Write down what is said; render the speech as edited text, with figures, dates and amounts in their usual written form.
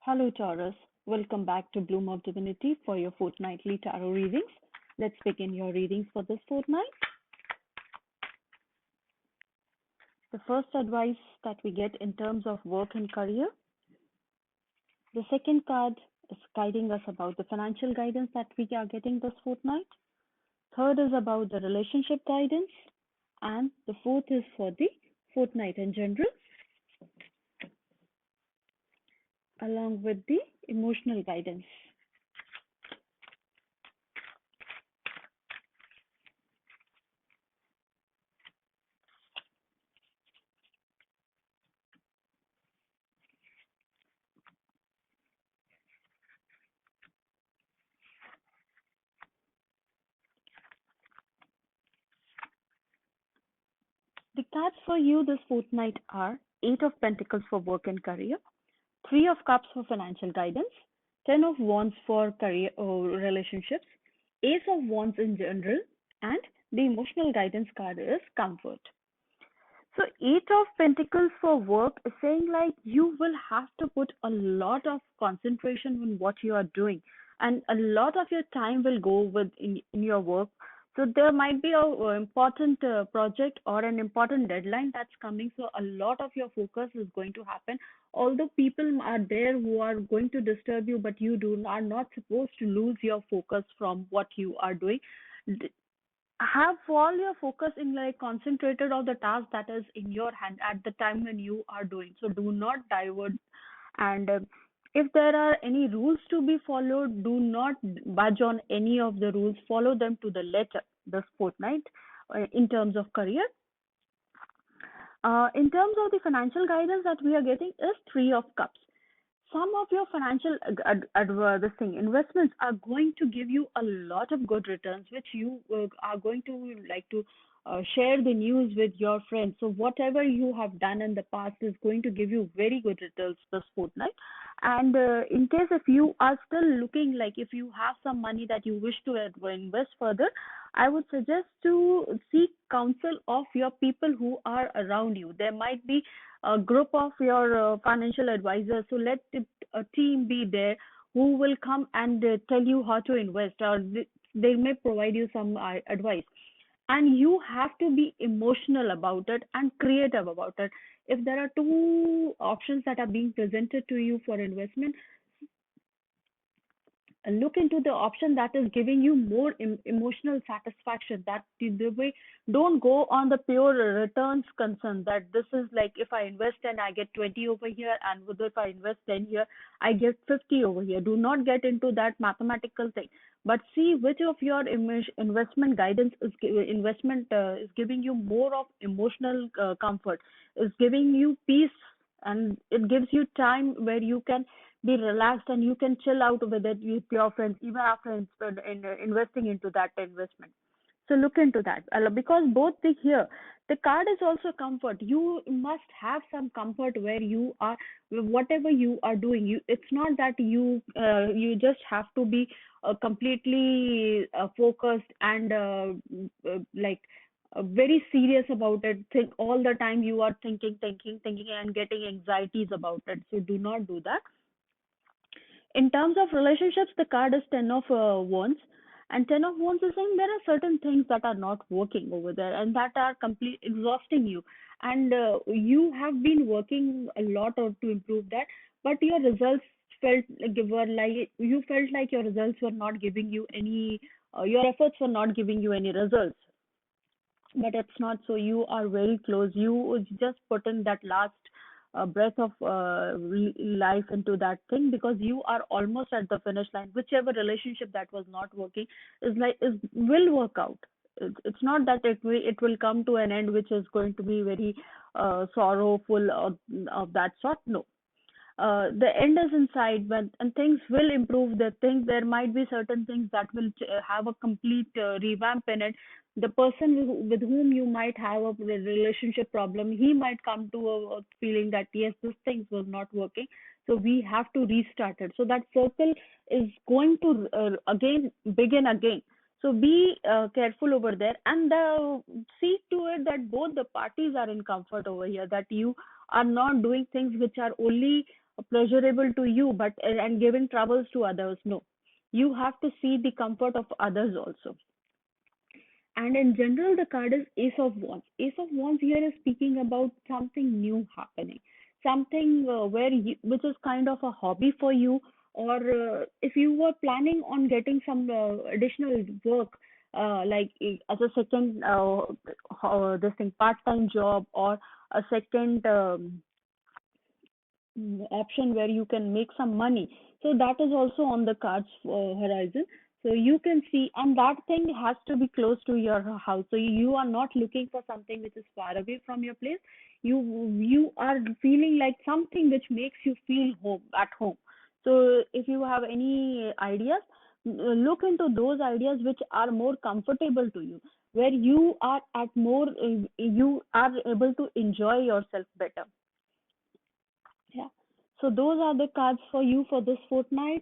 Hello, Taurus. Welcome back to Bloom of Divinity for your fortnightly tarot readings. Let's begin your readings for this fortnight. The first advice that we get in terms of work and career. The second card is guiding us about the financial guidance that we are getting this fortnight. Third is about the relationship guidance. And the fourth is for the fortnight in general, along with the emotional guidance. The cards for you this fortnight are Eight of Pentacles for work and career, Three of Cups for financial guidance, Ten of Wands for career or relationships, Ace of Wands in general, and the emotional guidance card is Comfort. So, Eight of Pentacles for work is saying like you will have to put a lot of concentration on what you are doing, and a lot of your time will go in your work. So, there might be a important project or an important deadline that's coming. So, a lot of your focus is going to happen. Although people are there who are going to disturb you, but are not supposed to lose your focus from what you are doing. Have all your focus in like concentrated on the task that is in your hand at the time when you are doing, so do not divert. And if there are any rules to be followed, do not budge on any of the rules, follow them to the letter this fortnight. In terms of career, in terms of the financial guidance that we are getting is Three of Cups. Some of your financial this thing investments are going to give you a lot of good returns, which you are going to like to share the news with your friends. So whatever you have done in the past is going to give you very good returns this fortnight. And in case if you are still looking, like if you have some money that you wish to invest further, I would suggest to seek counsel of your people who are around you. There might be a group of your financial advisors. So let a team be there who will come and tell you how to invest, or they may provide you some advice. And you have to be emotional about it and creative about it. If there are two options that are being presented to you for investment, look into the option that is giving you more emotional satisfaction. That the way, don't go on the pure returns concern, that this is like if I invest and I get 20 over here, and if I invest 10 here I get 50 over here. Do not get into that mathematical thing, but see which of your investment guidance investment is giving you more of emotional comfort, is giving you peace, and it gives you time where you can be relaxed and you can chill out with it with your friends even after investing into that investment. So look into that. Because both the here, the card is also comfort. You must have some comfort where you are, whatever you are doing. It's not that you just have to be completely focused and like very serious about it. Think all the time you are thinking and getting anxieties about it. So do not do that. In terms of relationships, the card is Ten of Wands, and Ten of Wands is saying there are certain things that are not working over there and that are complete exhausting you, and you have been working a lot to improve that, but your results felt were like you felt like your results were not giving you any, your efforts were not giving you any results. But it's not so. You are very close. You just put in that last breath of life into that thing, because you are almost at the finish line. Whichever relationship that was not working is will work out. It's not that it will come to an end which is going to be very sorrowful of that sort. No, the end is inside, when and things will improve. The things, there might be certain things that will have a complete revamp in it. The person with whom you might have a relationship problem, he might come to a feeling that yes, this thing was not working, so we have to restart it. So that circle is going to again begin again. So be careful over there, and see to it that both the parties are in comfort over here, that you are not doing things which are only pleasurable to you, but and giving troubles to others. No, you have to see the comfort of others also. And in general, the card is Ace of Wands. Ace of Wands here is speaking about something new happening, something which is kind of a hobby for you, or if you were planning on getting some additional work, as a second this thing part-time job, or a second option where you can make some money. So that is also on the cards horizon. So you can see, and that thing has to be close to your house. So you are not looking for something which is far away from your place. You are feeling like something which makes you feel home at home. So if you have any ideas, look into those ideas which are more comfortable to you, where you are at more, you are able to enjoy yourself better. Yeah. So those are the cards for you for this fortnight.